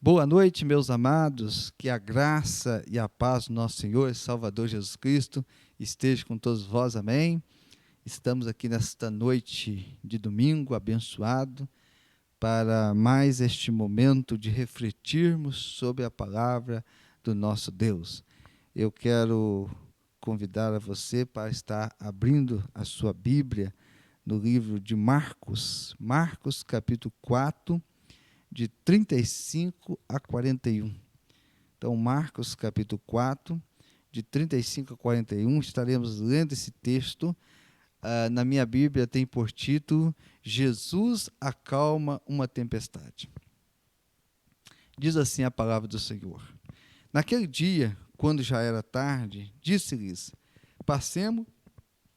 Boa noite, meus amados, que a graça e a paz do nosso Senhor e Salvador Jesus Cristo esteja com todos vós, amém? Estamos aqui nesta noite de domingo abençoado para mais este momento de refletirmos sobre a palavra do nosso Deus. Eu quero convidar a você para estar abrindo a sua Bíblia no livro de Marcos, capítulo 4, de 35 a 41. Então, Marcos, capítulo 4, de 35 a 41, estaremos lendo esse texto. Na minha Bíblia tem por título, Jesus acalma uma tempestade. Diz assim a palavra do Senhor. Naquele dia, quando já era tarde, disse-lhes, passemos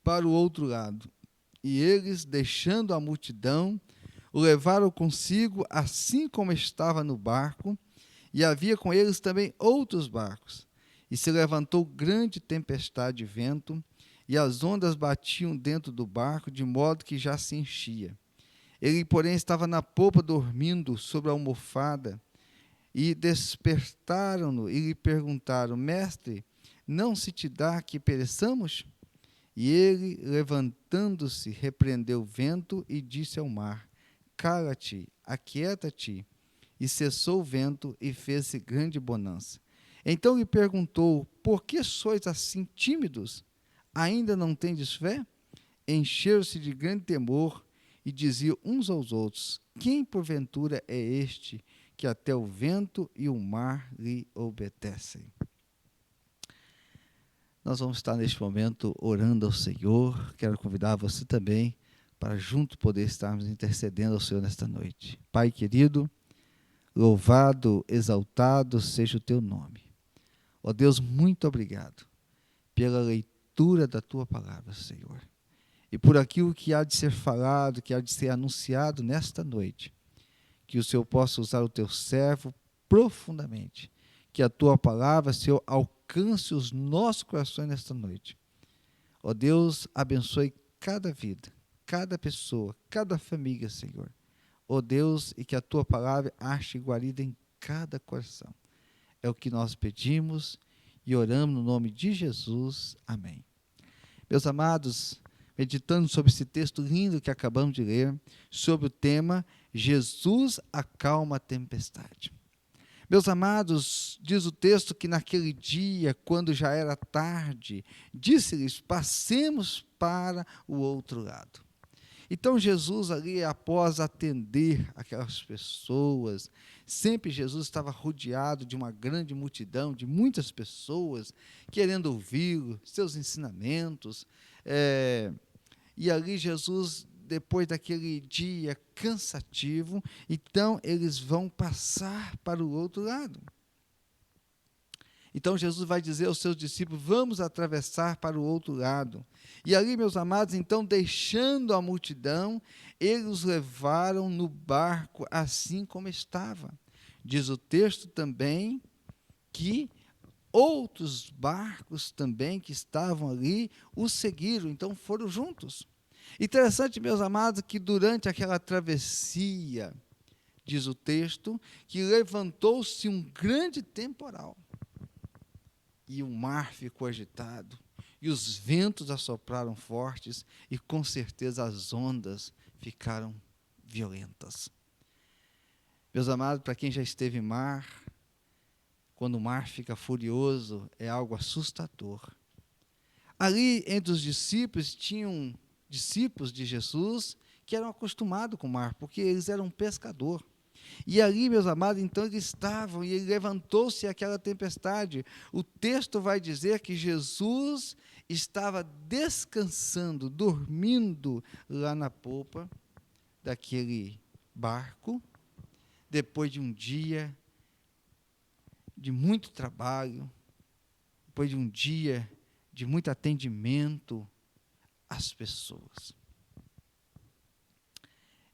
para o outro lado. E eles, deixando a multidão, o levaram consigo, assim como estava no barco, e havia com eles também outros barcos. E se levantou grande tempestade de vento, e as ondas batiam dentro do barco, de modo que já se enchia. Ele, porém, estava na popa, dormindo sobre a almofada, e despertaram-no e lhe perguntaram, Mestre, não se te dá que pereçamos? E ele, levantando-se, repreendeu o vento e disse ao mar, cala-te, aquieta-te. E cessou o vento e fez-se grande bonança. Então lhe perguntou, por que sois assim tímidos? Ainda não tendes fé? Encheram-se de grande temor e diziam uns aos outros, quem porventura é este que até o vento e o mar lhe obedecem? Nós vamos estar neste momento orando ao Senhor. Quero convidar você também para junto poder estarmos intercedendo ao Senhor nesta noite. Pai querido, louvado, exaltado seja o teu nome. Ó Deus, muito obrigado pela leitura da tua palavra, Senhor. E por aquilo que há de ser falado, que há de ser anunciado nesta noite. Que o Senhor possa usar o teu servo profundamente. Que a tua palavra, Senhor, alcance os nossos corações nesta noite. Ó Deus, abençoe cada vida, cada pessoa, cada família, Senhor. Ó Deus, e que a tua palavra ache guarida em cada coração. É o que nós pedimos e oramos no nome de Jesus. Amém. Meus amados, meditando sobre esse texto lindo que acabamos de ler, sobre o tema Jesus acalma a tempestade. Meus amados, diz o texto que naquele dia, quando já era tarde, disse-lhes, passemos para o outro lado. Então Jesus ali, após atender aquelas pessoas, sempre Jesus estava rodeado de uma grande multidão, de muitas pessoas, querendo ouvi-lo, seus ensinamentos. E ali Jesus, depois daquele dia cansativo, então eles vão passar para o outro lado. Então Jesus vai dizer aos seus discípulos, vamos atravessar para o outro lado. E ali, meus amados, então deixando a multidão, eles os levaram no barco assim como estava. Diz o texto também que outros barcos também que estavam ali os seguiram, então foram juntos. Interessante, meus amados, que durante aquela travessia, diz o texto, que levantou-se um grande temporal. E o mar ficou agitado, e os ventos assopraram fortes, e com certeza as ondas ficaram violentas. Meus amados, para quem já esteve em mar, quando o mar fica furioso, é algo assustador. Ali, entre os discípulos, tinham discípulos de Jesus que eram acostumados com o mar, porque eles eram pescadores. E ali, meus amados, então eles estavam, e levantou-se aquela tempestade. O texto vai dizer que Jesus estava descansando, dormindo lá na popa daquele barco, depois de um dia de muito trabalho, depois de um dia de muito atendimento às pessoas.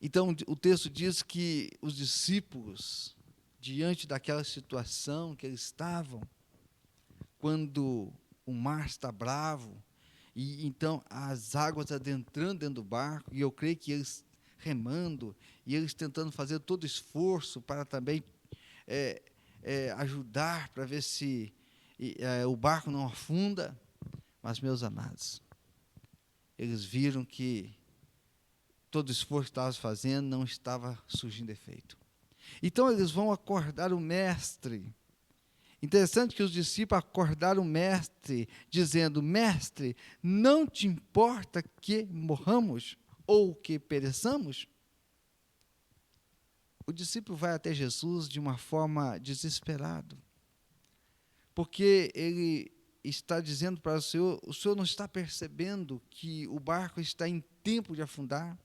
Então, o texto diz que os discípulos, diante daquela situação que eles estavam, quando o mar está bravo, e então as águas adentrando dentro do barco, e eu creio que eles remando, e eles tentando fazer todo o esforço para também ajudar para ver se o barco não afunda. Mas, meus amados, eles viram que todo o esforço que estavam fazendo não estava surgindo efeito. Então, eles vão acordar o mestre. Interessante que os discípulos acordaram o mestre, dizendo: Mestre, não te importa que morramos ou que pereçamos? O discípulo vai até Jesus de uma forma desesperada, porque ele está dizendo para o senhor não está percebendo que o barco está em tempo de afundar?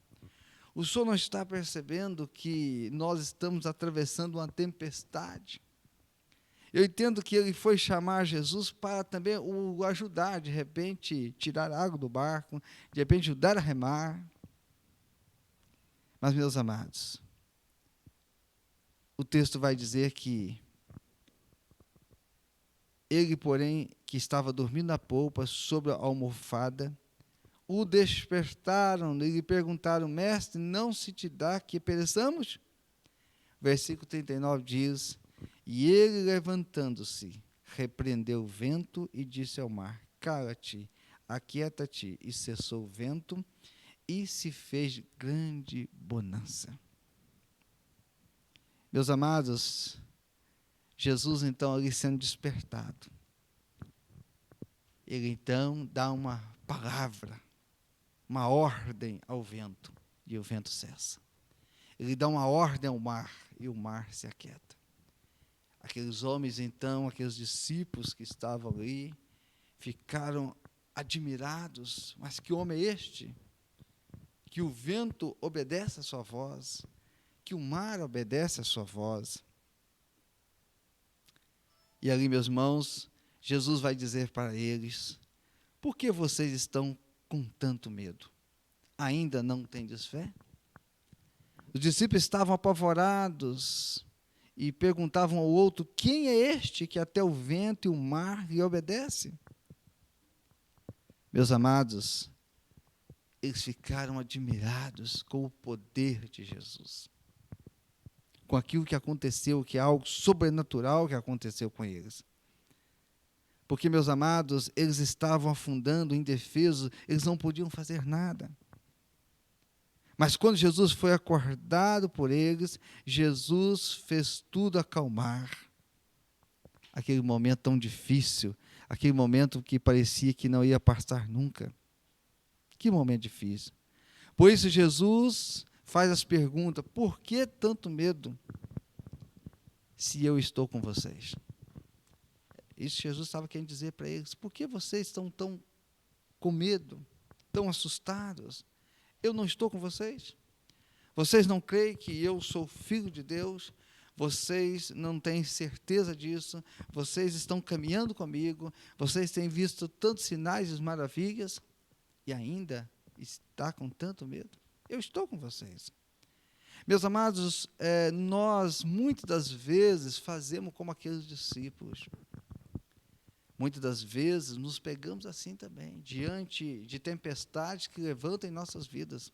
O senhor não está percebendo que nós estamos atravessando uma tempestade? Eu entendo que ele foi chamar Jesus para também o ajudar, de repente, tirar a água do barco, de repente, ajudar a remar. Mas, meus amados, o texto vai dizer que ele, porém, que estava dormindo na polpa, sobre a almofada, o despertaram e lhe perguntaram: Mestre, não se te dá que pereçamos? Versículo 39 diz: E ele, levantando-se, repreendeu o vento e disse ao mar: Cala-te, aquieta-te. E cessou o vento, e se fez grande bonança. Meus amados, Jesus, então, ali sendo despertado, ele então dá uma palavra, uma ordem ao vento, e o vento cessa. Ele dá uma ordem ao mar, e o mar se aquieta. Aqueles homens, então, aqueles discípulos que estavam ali, ficaram admirados. Mas que homem é este? Que o vento obedece à sua voz, que o mar obedece à sua voz. E ali, meus irmãos, Jesus vai dizer para eles: por que vocês estão com tanto medo? Ainda não tendes fé? Os discípulos estavam apavorados e perguntavam ao outro: quem é este que até o vento e o mar lhe obedecem? Meus amados, eles ficaram admirados com o poder de Jesus, com aquilo que aconteceu, que é algo sobrenatural que aconteceu com eles. Porque, meus amados, eles estavam afundando, indefesos, eles não podiam fazer nada. Mas quando Jesus foi acordado por eles, Jesus fez tudo acalmar. Aquele momento tão difícil, aquele momento que parecia que não ia passar nunca. Que momento difícil. Por isso Jesus faz as perguntas: por que tanto medo, se eu estou com vocês? Isso Jesus estava querendo dizer para eles: por que vocês estão tão com medo, tão assustados? Eu não estou com vocês? Vocês não creem que eu sou filho de Deus? Vocês não têm certeza disso? Vocês estão caminhando comigo? Vocês têm visto tantos sinais e maravilhas? E ainda está com tanto medo? Eu estou com vocês. Meus amados, nós muitas das vezes fazemos como aqueles discípulos. Muitas das vezes nos pegamos assim também, diante de tempestades que levantam em nossas vidas.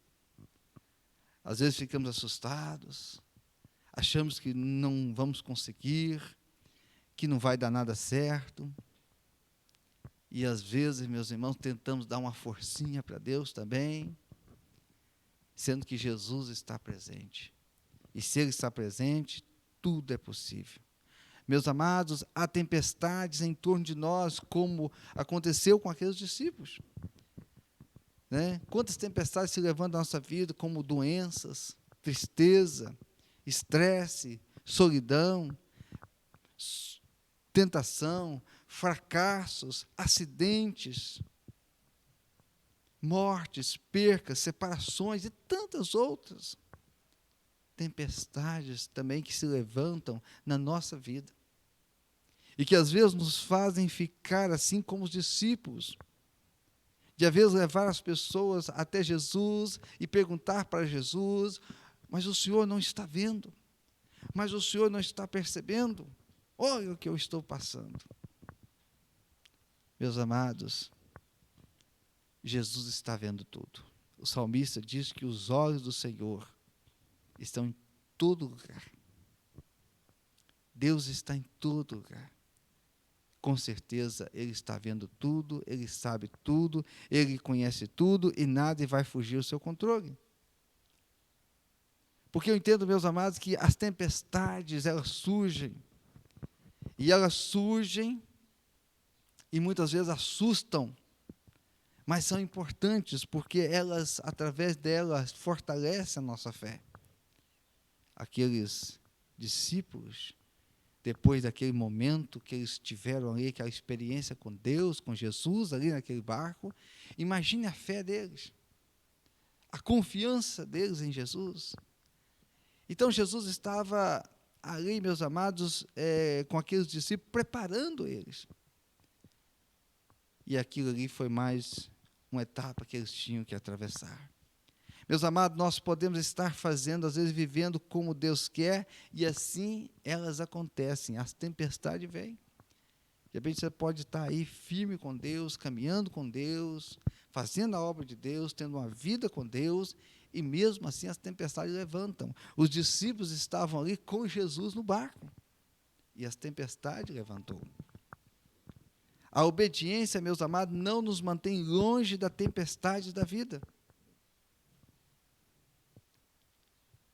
Às vezes ficamos assustados, achamos que não vamos conseguir, que não vai dar nada certo. E às vezes, meus irmãos, tentamos dar uma forcinha para Deus também, sendo que Jesus está presente. E se Ele está presente, tudo é possível. Meus amados, há tempestades em torno de nós, como aconteceu com aqueles discípulos. Né? Quantas tempestades se levantam na nossa vida, como doenças, tristeza, estresse, solidão, tentação, fracassos, acidentes, mortes, percas, separações e tantas outras tempestades também que se levantam na nossa vida. E que às vezes nos fazem ficar assim como os discípulos, de às vezes levar as pessoas até Jesus e perguntar para Jesus: mas o Senhor não está vendo? Mas o Senhor não está percebendo? Olha o que eu estou passando. Meus amados, Jesus está vendo tudo. O salmista diz que os olhos do Senhor estão em todo lugar. Deus está em todo lugar. Com certeza, Ele está vendo tudo, Ele sabe tudo, Ele conhece tudo e nada vai fugir do seu controle. Porque eu entendo, meus amados, que as tempestades, elas surgem. E elas surgem e muitas vezes assustam, mas são importantes porque elas, através delas, fortalecem a nossa fé. Aqueles discípulos, depois daquele momento que eles tiveram ali, aquela experiência com Deus, com Jesus, ali naquele barco, imagine a fé deles, a confiança deles em Jesus. Então, Jesus estava ali, meus amados, com aqueles discípulos, preparando eles. E aquilo ali foi mais uma etapa que eles tinham que atravessar. Meus amados, nós podemos estar fazendo, às vezes, vivendo como Deus quer, e assim elas acontecem, as tempestades vêm. De repente você pode estar aí firme com Deus, caminhando com Deus, fazendo a obra de Deus, tendo uma vida com Deus, e mesmo assim as tempestades levantam. Os discípulos estavam ali com Jesus no barco, e as tempestades levantou. A obediência, meus amados, não nos mantém longe da tempestade da vida.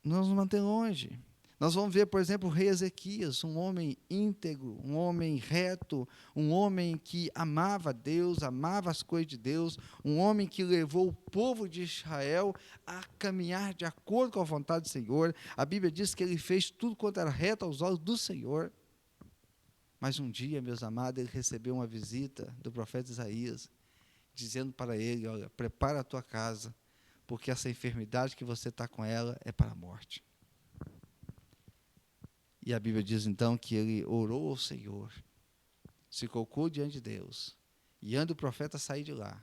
Não nos mantém longe. Nós vamos ver, por exemplo, o rei Ezequias, um homem íntegro, um homem reto, um homem que amava Deus, amava as coisas de Deus, um homem que levou o povo de Israel a caminhar de acordo com a vontade do Senhor. A Bíblia diz que ele fez tudo quanto era reto aos olhos do Senhor. Mas um dia, meus amados, ele recebeu uma visita do profeta Isaías, dizendo para ele: olha, prepara a tua casa, porque essa enfermidade que você está com ela é para a morte. E a Bíblia diz então que ele orou ao Senhor, se colocou diante de Deus, e antes do profeta sair de lá,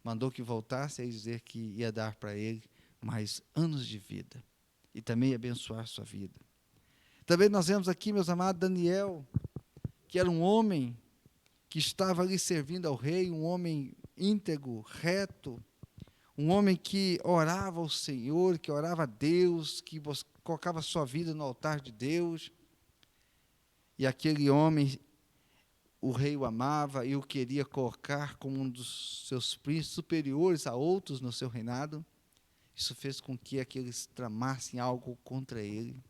mandou que voltasse a dizer que ia dar para ele mais anos de vida, e também abençoar sua vida. Também nós vemos aqui, meus amados, Daniel, que era um homem que estava ali servindo ao rei, um homem íntegro, reto, um homem que orava ao Senhor, que orava a Deus, que colocava sua vida no altar de Deus. E aquele homem, o rei o amava e o queria colocar como um dos seus príncipes superiores a outros no seu reinado. Isso fez com que aqueles tramassem algo contra ele.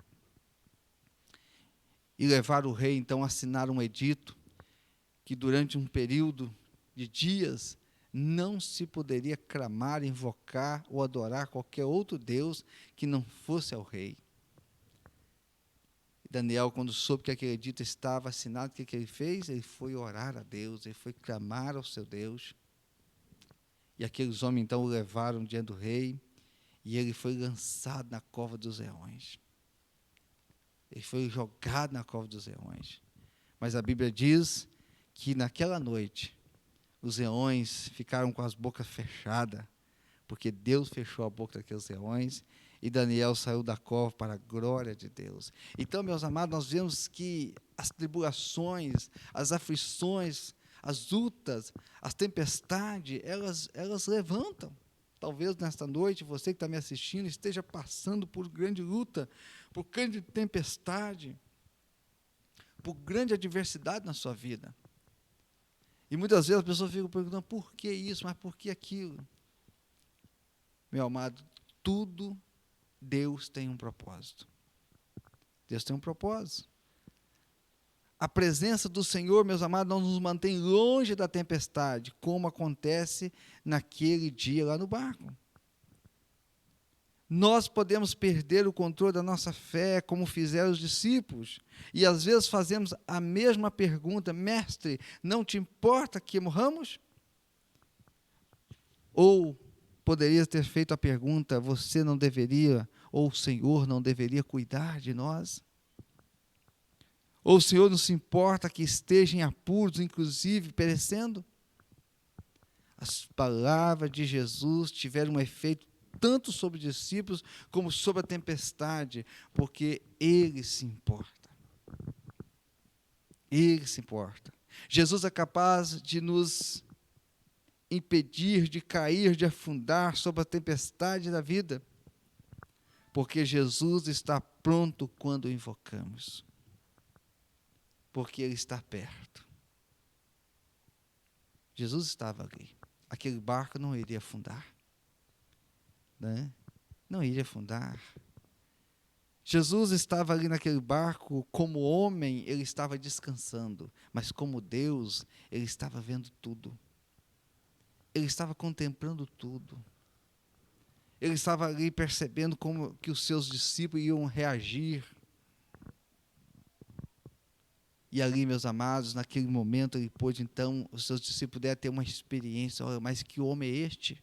E levaram o rei, então, a assinar um edito que durante um período de dias não se poderia clamar, invocar ou adorar qualquer outro Deus que não fosse ao rei. Daniel, quando soube que aquele edito estava assinado, o que ele fez? Ele foi orar a Deus, ele foi clamar ao seu Deus. E aqueles homens, então, o levaram diante do rei, e ele foi lançado na cova dos leões. Ele foi jogado na cova dos leões. Mas a Bíblia diz que naquela noite, os leões ficaram com as bocas fechadas, porque Deus fechou a boca daqueles leões, e Daniel saiu da cova para a glória de Deus. Então, meus amados, nós vemos que as tribulações, as aflições, as lutas, as tempestades, elas levantam. Talvez nesta noite, você que está me assistindo, esteja passando por grande luta, por grande tempestade, por grande adversidade na sua vida. E muitas vezes as pessoas ficam perguntando, por que isso, mas por que aquilo? Meu amado, tudo Deus tem um propósito. Deus tem um propósito. A presença do Senhor, meus amados, não nos mantém longe da tempestade, como acontece naquele dia lá no barco. Nós podemos perder o controle da nossa fé, como fizeram os discípulos, e às vezes fazemos a mesma pergunta: mestre, não te importa que morramos? Ou poderia ter feito a pergunta: você não deveria, ou o Senhor não deveria cuidar de nós? Ou o Senhor não se importa que esteja em apuros, inclusive perecendo? As palavras de Jesus tiveram um efeito tanto sobre os discípulos como sobre a tempestade, porque Ele se importa. Ele se importa. Jesus é capaz de nos impedir de cair, de afundar sob a tempestade da vida, porque Jesus está pronto quando o invocamos. porque Ele está perto. Jesus estava ali. Aquele barco não iria afundar. Né? Não iria afundar. Jesus estava ali naquele barco, como homem, ele estava descansando, mas como Deus, ele estava vendo tudo. Ele estava contemplando tudo. Ele estava ali percebendo como que os seus discípulos iam reagir. E ali, meus amados, naquele momento, ele pôde, então, os seus discípulos puderam ter uma experiência. Olha, mas que homem é este?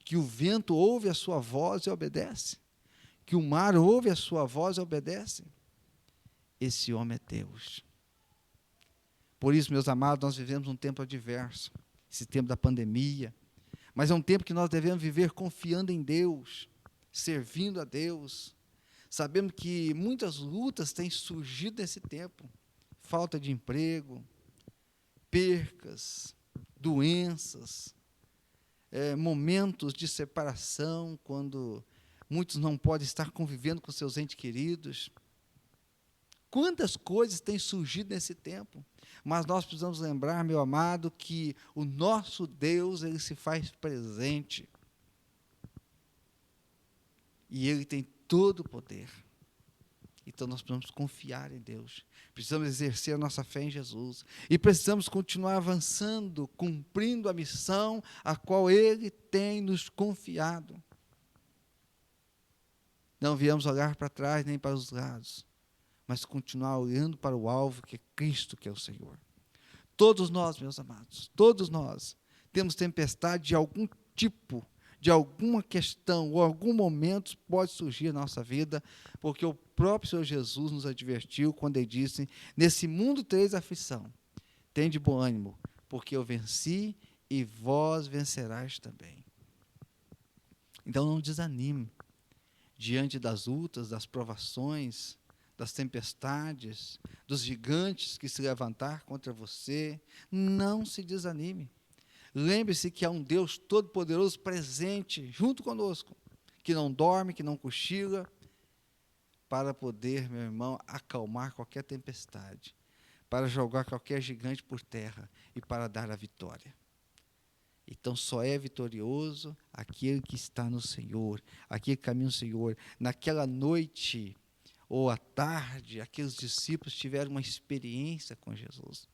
Que o vento ouve a sua voz e obedece. Que o mar ouve a sua voz e obedece. Esse homem é Deus. Por isso, meus amados, nós vivemos um tempo adverso. Esse tempo da pandemia. Mas é um tempo que nós devemos viver confiando em Deus, servindo a Deus. Sabemos que muitas lutas têm surgido nesse tempo. Falta de emprego, percas, doenças, momentos de separação, quando muitos não podem estar convivendo com seus entes queridos. Quantas coisas têm surgido nesse tempo? Mas nós precisamos lembrar, meu amado, que o nosso Deus, Ele se faz presente. E Ele tem todo o poder. Então nós precisamos confiar em Deus. Precisamos exercer a nossa fé em Jesus. E precisamos continuar avançando, cumprindo a missão a qual Ele tem nos confiado. Não viemos olhar para trás nem para os lados, mas continuar olhando para o alvo, que é Cristo, que é o Senhor. Todos nós, meus amados, todos nós, temos tempestade de algum tipo, de alguma questão, ou algum momento pode surgir na nossa vida, porque o próprio Senhor Jesus nos advertiu quando Ele disse, nesse mundo tereis aflição, tende bom ânimo, porque eu venci e vós vencerás também. Então não desanime diante das lutas, das provações, das tempestades, dos gigantes que se levantar contra você. Não se desanime. Lembre-se que há um Deus Todo-Poderoso presente junto conosco, que não dorme, que não cochila, para poder, meu irmão, acalmar qualquer tempestade, para jogar qualquer gigante por terra e para dar a vitória. Então, só é vitorioso aquele que está no Senhor, aquele que caminha no Senhor. Naquela noite ou à tarde, aqueles discípulos tiveram uma experiência com Jesus.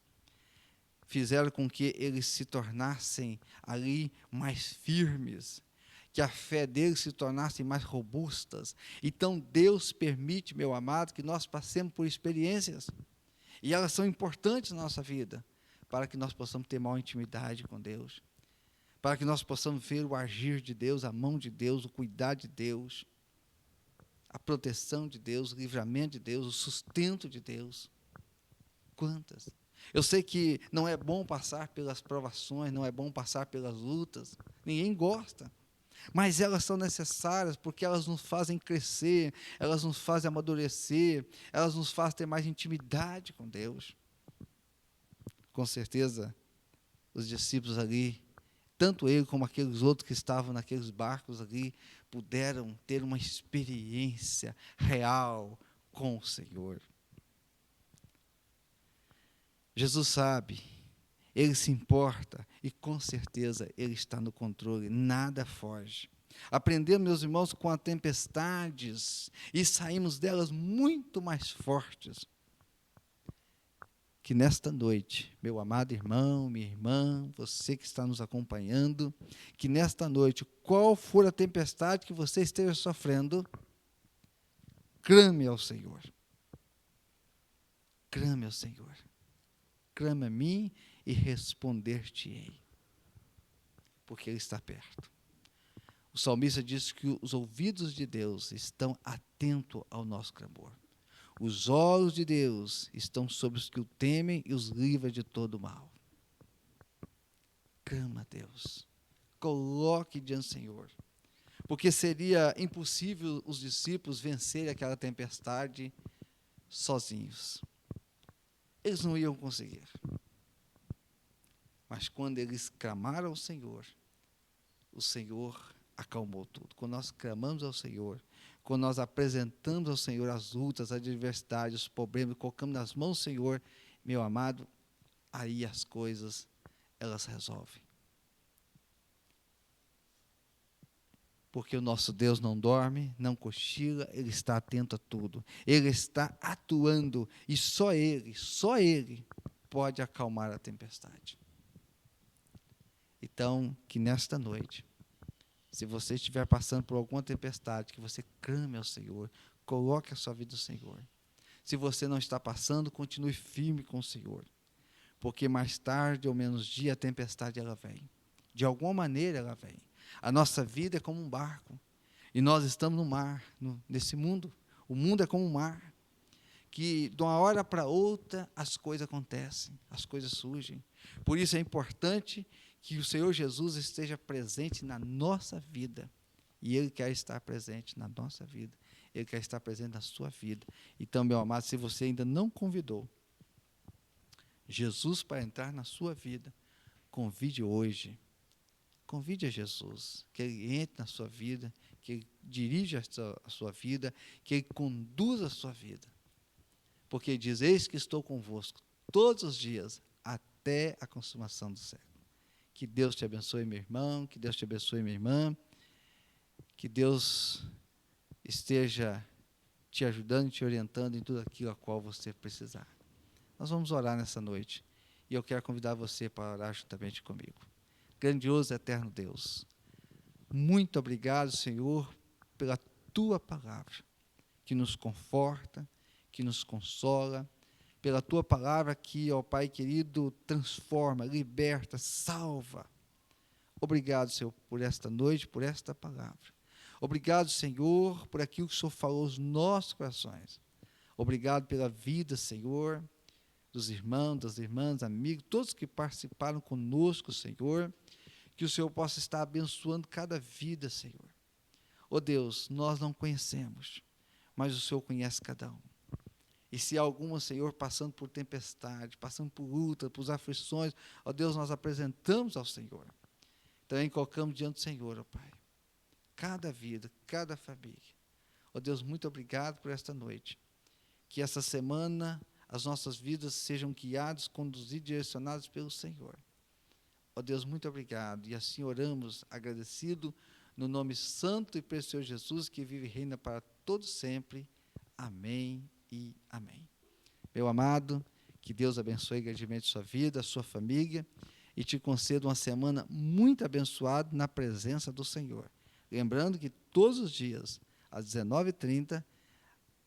Fizeram com que eles se tornassem ali mais firmes, que a fé deles se tornasse mais robustas. Então, Deus permite, meu amado, que nós passemos por experiências, e elas são importantes na nossa vida, para que nós possamos ter maior intimidade com Deus, para que nós possamos ver o agir de Deus, a mão de Deus, o cuidar de Deus, a proteção de Deus, o livramento de Deus, o sustento de Deus. Quantas? Eu sei que não é bom passar pelas provações, não é bom passar pelas lutas, ninguém gosta, mas elas são necessárias porque elas nos fazem crescer, elas nos fazem amadurecer, elas nos fazem ter mais intimidade com Deus. Com certeza, os discípulos ali, tanto ele como aqueles outros que estavam naqueles barcos ali, puderam ter uma experiência real com o Senhor. Jesus sabe, Ele se importa e com certeza Ele está no controle, nada foge. Aprendemos, meus irmãos, com as tempestades e saímos delas muito mais fortes. Que nesta noite, meu amado irmão, minha irmã, você que está nos acompanhando, que nesta noite, qual for a tempestade que você esteja sofrendo, clame ao Senhor. Clame ao Senhor. Clame a mim e responder-te-ei, porque Ele está perto. O salmista diz que os ouvidos de Deus estão atentos ao nosso clamor. Os olhos de Deus estão sobre os que o temem e os livra de todo mal. Clama a Deus. Coloque diante do Senhor. Porque seria impossível os discípulos vencerem aquela tempestade sozinhos. Eles não iam conseguir. Mas quando eles clamaram ao Senhor, o Senhor acalmou tudo. Quando nós clamamos ao Senhor, quando nós apresentamos ao Senhor as lutas, as adversidades, os problemas, colocamos nas mãos do Senhor, meu amado, aí as coisas, elas resolvem. Porque o nosso Deus não dorme, não cochila, Ele está atento a tudo. Ele está atuando e só Ele pode acalmar a tempestade. Então, que nesta noite, se você estiver passando por alguma tempestade, que você clame ao Senhor, coloque a sua vida no Senhor. Se você não está passando, continue firme com o Senhor. Porque mais tarde ou menos dia a tempestade ela vem. De alguma maneira ela vem. A nossa vida é como um barco. E nós estamos no mar, nesse mundo. O mundo é como um mar. Que de uma hora para outra as coisas acontecem, as coisas surgem. Por isso é importante que o Senhor Jesus esteja presente na nossa vida. E Ele quer estar presente na nossa vida. Ele quer estar presente na sua vida. Então, meu amado, se você ainda não convidou Jesus para entrar na sua vida, convide hoje. Convide a Jesus, que Ele entre na sua vida, que Ele dirija a sua vida, que Ele conduza a sua vida. Porque diz, eis que estou convosco todos os dias, até a consumação do século. Que Deus te abençoe, meu irmão, que Deus te abençoe, minha irmã, que Deus esteja te ajudando e te orientando em tudo aquilo a qual você precisar. Nós vamos orar nessa noite, e eu quero convidar você para orar juntamente comigo. Grandioso e eterno Deus, muito obrigado, Senhor, pela Tua palavra, que nos conforta, que nos consola, pela Tua palavra que, ó Pai querido, transforma, liberta, salva. Obrigado, Senhor, por esta noite, por esta palavra. Obrigado, Senhor, por aquilo que o Senhor falou aos nossos corações. Obrigado pela vida, Senhor, dos irmãos, das irmãs, amigos, todos que participaram conosco, Senhor, que o Senhor possa estar abençoando cada vida, Senhor. Ó Deus, nós não conhecemos, mas o Senhor conhece cada um. E se há alguma, Senhor, passando por tempestade, passando por luta, por aflições, ó Deus, nós apresentamos ao Senhor. Também colocamos diante do Senhor, ó Pai, cada vida, cada família. Ó Deus, muito obrigado por esta noite. Que essa semana as nossas vidas sejam guiadas, conduzidas, direcionadas pelo Senhor. Ó Deus, muito obrigado. E assim oramos, agradecido, no nome santo e precioso Jesus, que vive e reina para todos sempre. Amém e amém. Meu amado, que Deus abençoe grandemente sua vida, a sua família, e te conceda uma semana muito abençoada na presença do Senhor. Lembrando que todos os dias, às 19h30,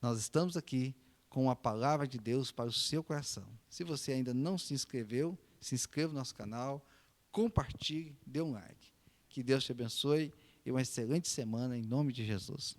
nós estamos aqui com a palavra de Deus para o seu coração. Se você ainda não se inscreveu, se inscreva no nosso canal, compartilhe, dê um like. Que Deus te abençoe e uma excelente semana em nome de Jesus.